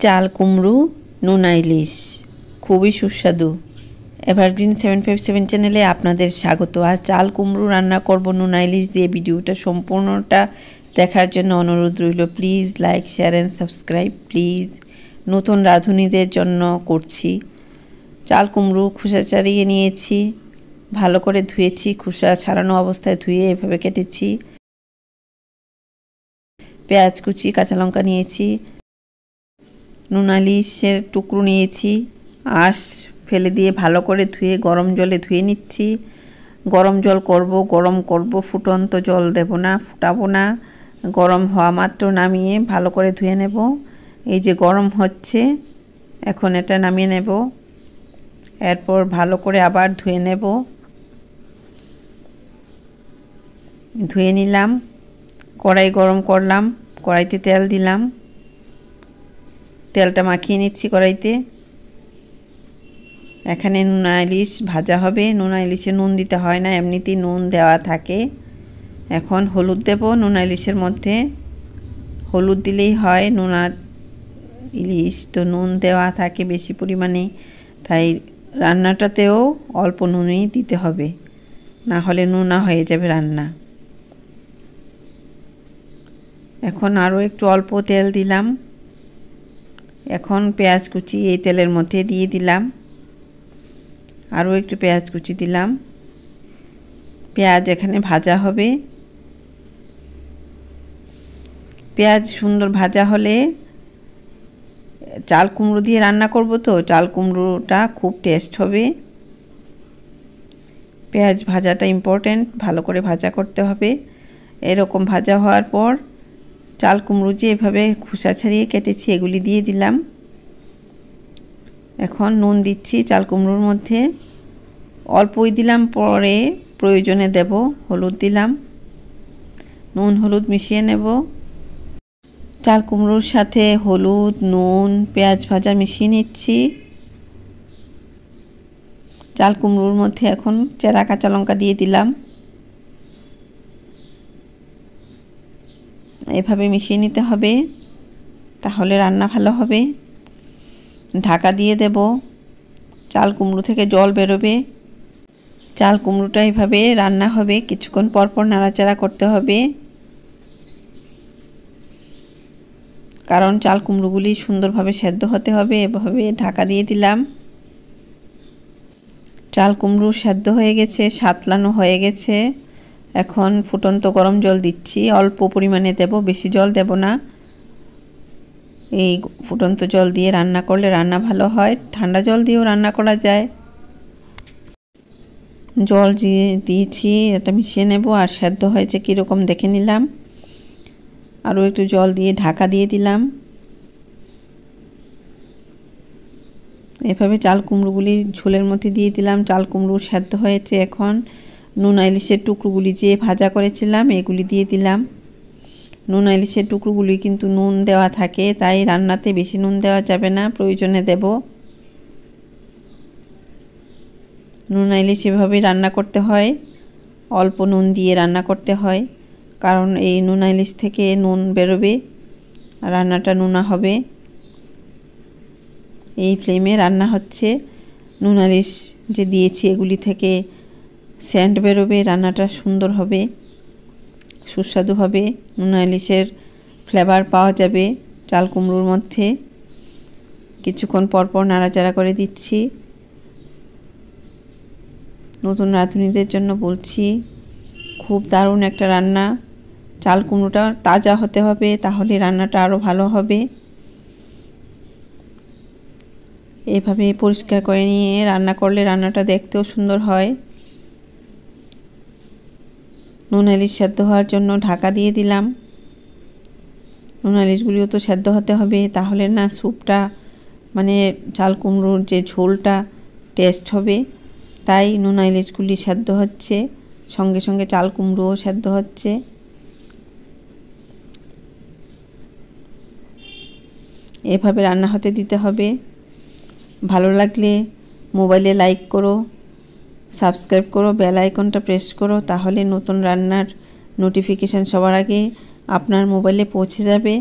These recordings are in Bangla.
চাল কুমড়ো নোনা ইলিশ খুবই সুস্বাদু। এভারগ্রিন 757 চ্যানেলে আপনাদের স্বাগত। আর চাল কুমড়ো রান্না করব নোনা ইলিশ দিয়ে। ভিডিওটা সম্পূর্ণটা দেখার জন্য অনুরোধ রইল। Please like, share and subscribe please. নতুন রাঁধুনিদের জন্য করছি। চাল কুমড়ো খোসা ছাড়িয়ে নিয়েছি, ভালো করে ধুয়েছি, খোসা ছাড়ানো অবস্থায় ধুয়ে এভাবে কেটেছি। পেঁয়াজ কুচি, কাঁচা লঙ্কা নিয়েছি, নোনা ইলিশের টুকরো নিয়েছি, আঁশ ফেলে দিয়ে ভালো করে ধুয়ে গরম জলে ধুয়ে নিচ্ছি। গরম জল গরম করব, ফুটন্ত জল দেব না, ফুটাবো না। গরম হওয়া মাত্র নামিয়ে ভালো করে ধুয়ে নেব। এই যে গরম হচ্ছে, এখন এটা নামিয়ে নেব। এরপর ভালো করে আবার ধুয়ে নেব। ধুয়ে নিলাম, কড়াই গরম করলাম, কড়াইতে তেল দিলাম, তেলটা মাখিয়ে নিচ্ছি কড়াইতে। এখানে নোনা ইলিশ ভাজা হবে। নোনা ইলিশে নুন দিতে হয় না, এমনিতেই নুন দেওয়া থাকে। এখন হলুদ দেব নোনা ইলিশের মধ্যে। হলুদ দিলেই হয়, নোনা ইলিশ তো নুন দেওয়া থাকে বেশি পরিমাণে, তাই রান্নাটাতেও অল্প নুনই দিতে হবে, না হলে নোনা হয়ে যাবে রান্না। এখন আরও একটু অল্প তেল দিলাম। এখন পেঁয়াজ কুচি এই তেলের মধ্যে দিয়ে দিলাম। আরও একটু পেঁয়াজ কুচি দিলাম। পেঁয়াজ এখানে ভাজা হবে। পেঁয়াজ সুন্দর ভাজা হলে, চাল কুমড়ো দিয়ে রান্না করব তো চাল কুমড়োটা খুব টেস্ট হবে। পেঁয়াজ ভাজাটা ইম্পর্ট্যান্ট, ভালো করে ভাজা করতে হবে। এরকম ভাজা হওয়ার পর চাল কুমড়ো যে এভাবে খোসা ছাড়িয়ে কেটেছি এগুলি দিয়ে দিলাম। এখন নুন দিচ্ছি চাল কুমড়োর মধ্যে, অল্পই দিলাম, পরে প্রয়োজনে দেব। হলুদ দিলাম, নুন হলুদ মিশিয়ে নেব। চাল কুমড়োর সাথে হলুদ, নুন, পেঁয়াজ ভাজা মিশিয়ে নিচ্ছি। চাল কুমড়োর মধ্যে এখন চেরা কাঁচা লঙ্কা দিয়ে দিলাম। এভাবে মিশিয়ে নিতে হবে, তাহলে রান্না ভালো হবে। ঢাকা দিয়ে দেব, চাল কুমড়ো থেকে জল বেরোবে। চাল কুমড়োটা এভাবে রান্না হবে, কিছুক্ষণ পরপর নাড়াচাড়া করতে হবে, কারণ চাল কুমড়োগুলি সুন্দরভাবে সেদ্ধ হতে হবে। এভাবে ঢাকা দিয়ে দিলাম। চাল কুমড়ো সেদ্ধ হয়ে গেছে, সাতলানো হয়ে গেছে। এখন ফুটন্ত গরম জল দিচ্ছি, অল্প পরিমাণে দেব, বেশি জল দেব না। এই ফুটন্ত জল দিয়ে রান্না করলে রান্না ভালো হয়। ঠান্ডা জল দিয়েও রান্না করা যায়। জল দিয়েছি, এটা মিশিয়ে নেব। আর সেদ্ধ হয়েছে কীরকম দেখে নিলাম। আরও একটু জল দিয়ে ঢাকা দিয়ে দিলাম। এভাবে চাল কুমড়োগুলি ঝোলের মধ্যে দিয়ে দিলাম। চাল কুমড়ো সেদ্ধ হয়েছে। এখন নোনা ইলিশের টুকরোগুলি যে ভাজা করেছিলাম এগুলি দিয়ে দিলাম। নোনা ইলিশের টুকরোগুলি কিন্তু নুন দেওয়া থাকে, তাই রান্নাতে বেশি নুন দেওয়া যাবে না, প্রয়োজনে দেব। নোনা ইলিশ এভাবেই রান্না করতে হয়, অল্প নুন দিয়ে রান্না করতে হয়, কারণ এই নোনা ইলিশ থেকে নুন বেরোবে, রান্নাটা নোনা হবে। এই ফ্লেমে রান্না হচ্ছে। নোনা ইলিশ যে দিয়েছি এগুলি থেকে সেন্ট বেরোবে, রান্নাটা সুন্দর হবে, সুস্বাদু হবে। নোনা ইলিশের ফ্লেভার পাওয়া যাবে চাল কুমড়োর মধ্যে। কিছুক্ষণ পরপর নাড়াচাড়া করে দিচ্ছি। নতুন রাঁধুনিদের জন্য বলছি, খুব দারুণ একটা রান্না। চাল কুমড়োটা তাজা হতে হবে, তাহলে রান্নাটা আরও ভালো হবে। এভাবে পরিষ্কার করে নিয়ে রান্না করলে রান্নাটা দেখতেও সুন্দর হয়। নোনা ইলিশ সেদ্ধ হওয়ার জন্য ঢাকা দিয়ে দিলাম। নোনা ইলিশগুলিও তো সেদ্ধ হতে হবে, তাহলে না স্যুপটা মানে চাল কুমড়োর যে ঝোলটা টেস্ট হবে। তাই নোনা ইলিশগুলি সেদ্ধ হচ্ছে, সঙ্গে সঙ্গে চাল কুমড়োও সেদ্ধ হচ্ছে। এভাবে রান্না হতে দিতে হবে। ভালো লাগলে মোবাইলে লাইক করো, সাবস্ক্রাইব করো, বেল আইকনটা প্রেস করো, তাহলে নতুন রান্নার নোটিফিকেশান সবার আগে আপনার মোবাইলে পৌঁছে যাবে।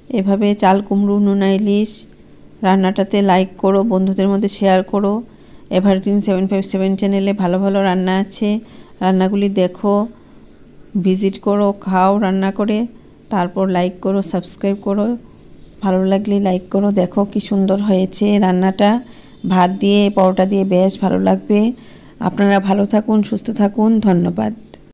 এভাবে চাল কুমড়ো নোনা ইলিশ রান্নাটাতে লাইক করো, বন্ধুদের মধ্যে শেয়ার করো। এভারগ্রিন 757 চ্যানেলে ভালো ভালো রান্না আছে, রান্নাগুলি দেখো, ভিজিট করো, খাও রান্না করে, তারপর লাইক করো, সাবস্ক্রাইব করো। ভালো লাগলে লাইক করো। দেখো কি সুন্দর হয়েছে রান্নাটা, ভাত দিয়ে পরোটা দিয়ে বেশ ভালো লাগবে। আপনারা ভালো থাকুন, সুস্থ থাকুন, ধন্যবাদ।